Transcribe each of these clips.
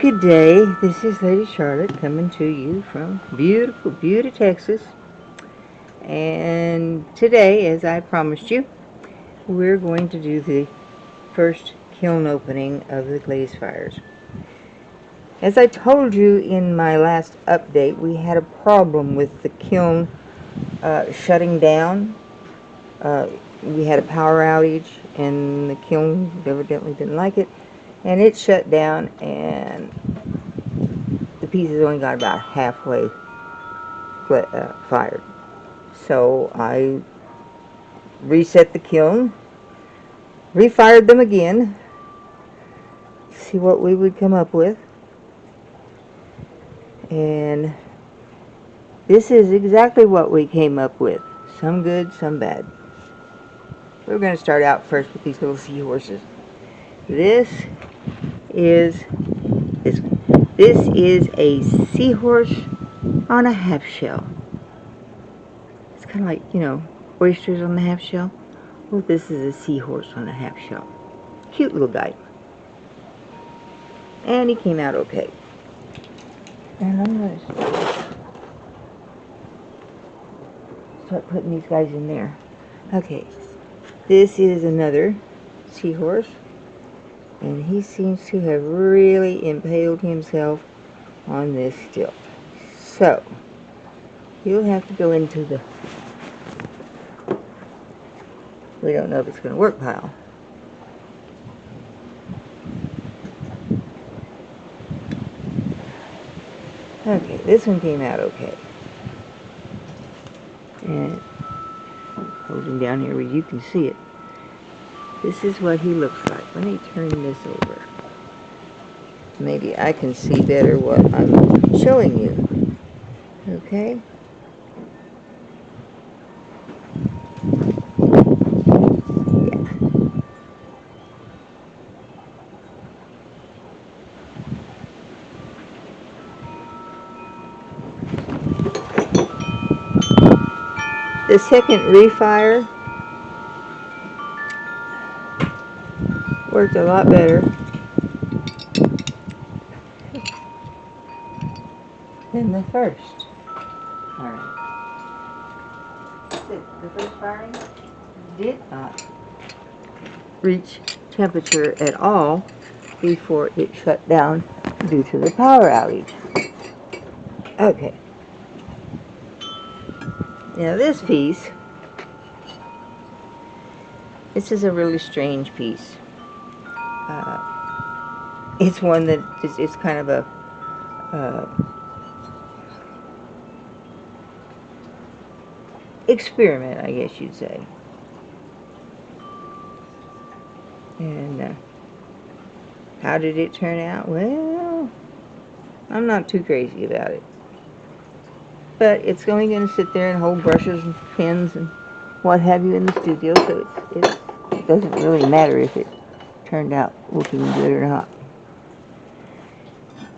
Good day, this is Lady Charlotte coming to you from beautiful Butte, Texas. And today, as I promised you, we're going to do the first kiln opening of the glaze fires. As I told you in my last update, we had a problem with the kiln shutting down. We had a power outage and the kiln evidently didn't like it, and it shut down, and the pieces only got about halfway fired. So I reset the kiln, refired them again, see what we would come up with, and this is exactly what we came up with. Some good, some bad. We're going to start out first with these little seahorses. This is this one. This is a seahorse on a half shell. It's kind of like, you know, oysters on the half shell. Well, this is a seahorse on a half shell. Cute little guy. And he came out okay. And I'm going to start putting these guys in there. Okay, this is another seahorse, and he seems to have really impaled himself on this stilt. So, he'll have to go into the, we don't know if it's going to work, pile. Okay, this one came out okay. And hold him down here where you can see it. This is what he looks like. Let me turn this over. Maybe I can see better what I'm showing you. Okay? Yeah. The second refire worked a lot better than the first. Alright. The first firing did not reach temperature at all before it shut down due to the power outage. Okay. Now this piece, this is a really strange piece. It's one that is kind of a experiment, I guess you'd say. And how did it turn out? Well, I'm not too crazy about it. But it's only going to sit there and hold brushes and pens and what have you in the studio, so it doesn't really matter if it turned out looking good or not.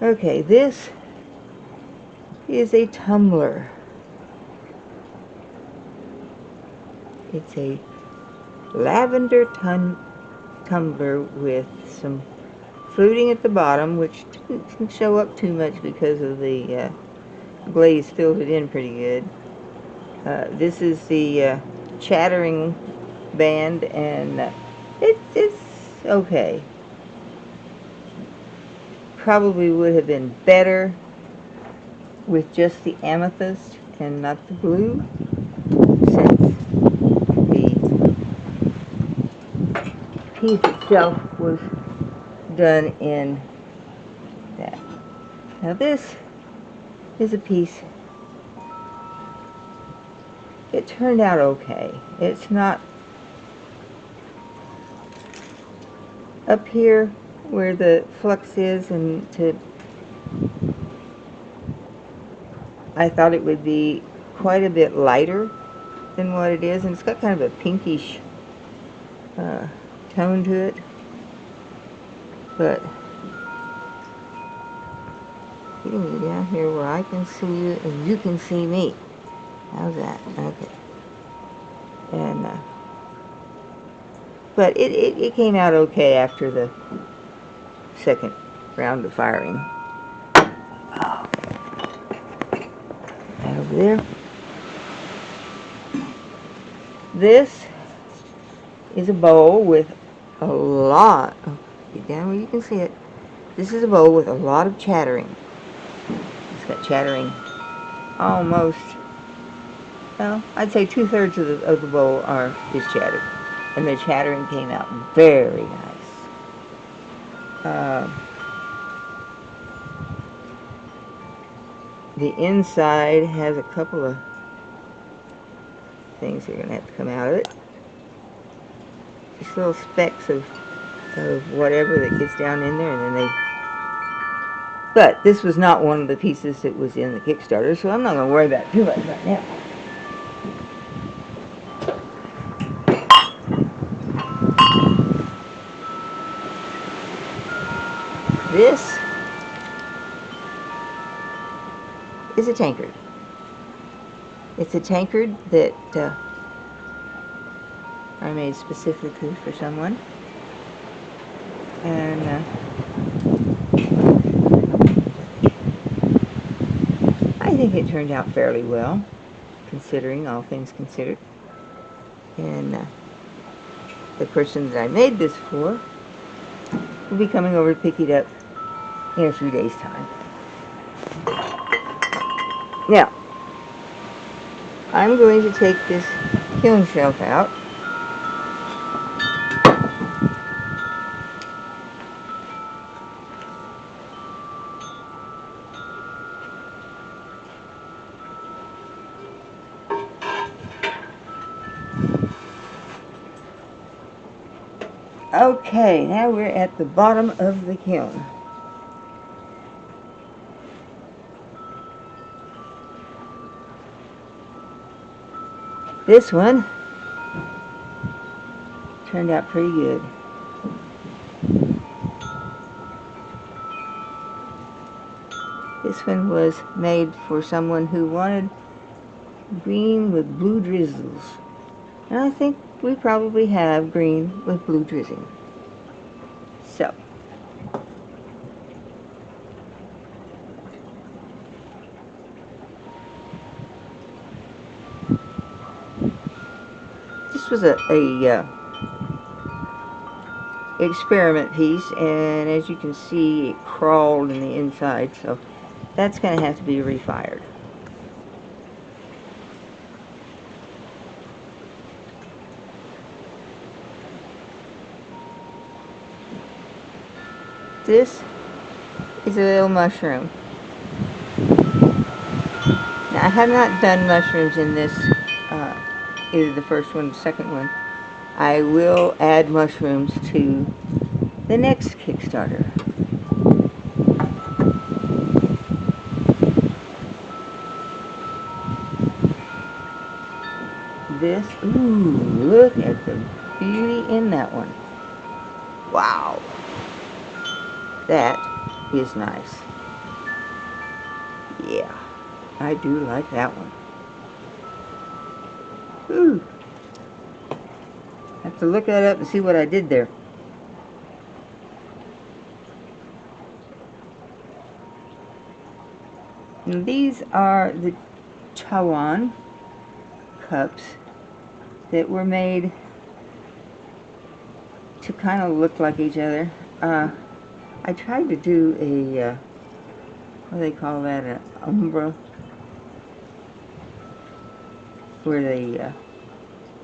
Okay, this is a tumbler. It's a lavender tumbler with some fluting at the bottom, which didn't show up too much because of the glaze filled it in pretty good. This is the chattering band, and it's okay. Probably would have been better with just the amethyst and not the blue, since the piece itself was done in that. Now this is a piece, it turned out okay. It's not up here where the flux is, and I thought it would be quite a bit lighter than what it is, and it's got kind of a pinkish tone to it, but getting you down here where I can see you and you can see me. How's that? Okay. And but it came out okay after the second round of firing. Oh, that over there. This is a bowl with a lot of, get down where you can see it. This is a bowl with a lot of chattering. It's got chattering almost, well, I'd say 2/3 of the bowl is chattered. And the chattering came out very nice. The inside has a couple of things that are going to have to come out of it. Just little specks of whatever that gets down in there, and then they... But this was not one of the pieces that was in the Kickstarter, so I'm not going to worry about it too much right now. This is a tankard. It's a tankard that I made specifically for someone. And I think it turned out fairly well, considering all things considered. And the person that I made this for will be coming over to pick it up in a few days' time. Now, I'm going to take this kiln shelf out. Okay, now we're at the bottom of the kiln. This one turned out pretty good. This one was made for someone who wanted green with blue drizzles. And I think we probably have green with blue drizzling. So, this was a experiment piece, and as you can see, it crawled in the inside, so that's going to have to be refired. This is a little mushroom. Now, I have not done mushrooms in this, either the first one or the second one. I will add mushrooms to the next Kickstarter. This, ooh, look at the beauty in that one. Wow. That is nice. Yeah, I do like that one. Ooh. Have to look that up and see what I did there. And these are the Tawan cups that were made to kind of look like each other. I tried to do a, what do they call that, an umbra, where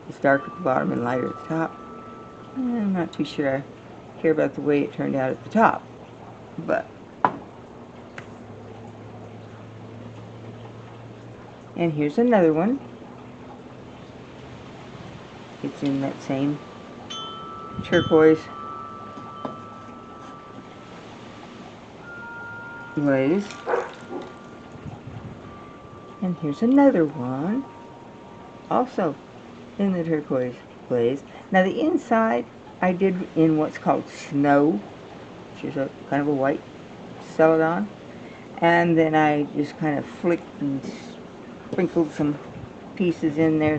it's dark at the bottom and lighter at the top. I'm not too sure I care about the way it turned out at the top, but and here's another one. It's in that same turquoise glaze. And here's another one, also in the turquoise glaze. Now the inside I did in what's called snow, which is a kind of a white celadon. And then I just kind of flicked and sprinkled some pieces in there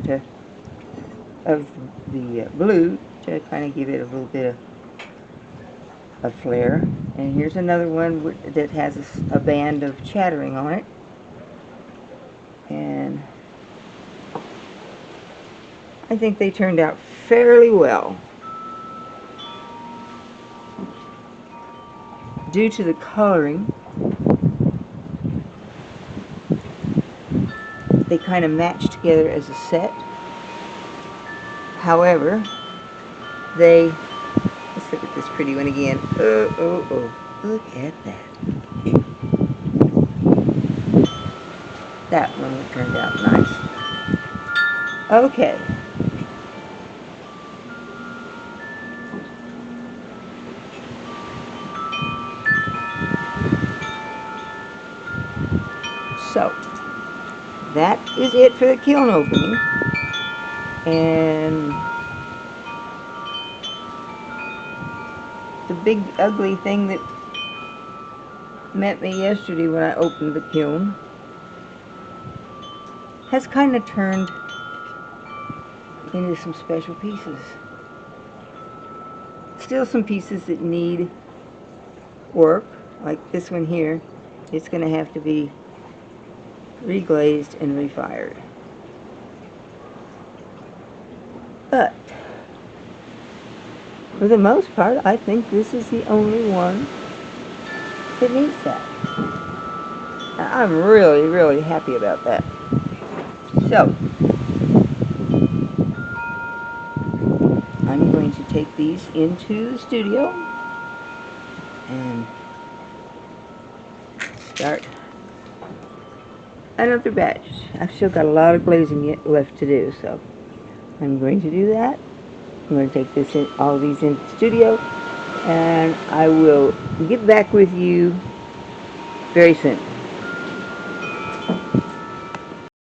of the blue to kind of give it a little bit of flair. And here's another one that has a band of chattering on it. And I think they turned out fairly well. Due to the coloring, they kind of match together as a set. However, let's look at this pretty one again. Oh, look at that. That one turned out nice. Okay. So, that is it for the kiln opening. And the big ugly thing that met me yesterday when I opened the kiln has kind of turned into some special pieces. Still some pieces that need work, like this one here. It's going to have to be reglazed and refired. But for the most part, I think this is the only one that needs that. I'm really, really happy about that. So, I'm going to take these into the studio and start another batch. I've still got a lot of glazing yet left to do, so I'm going to do that. I'm going to take all of these into the studio, and I will get back with you very soon.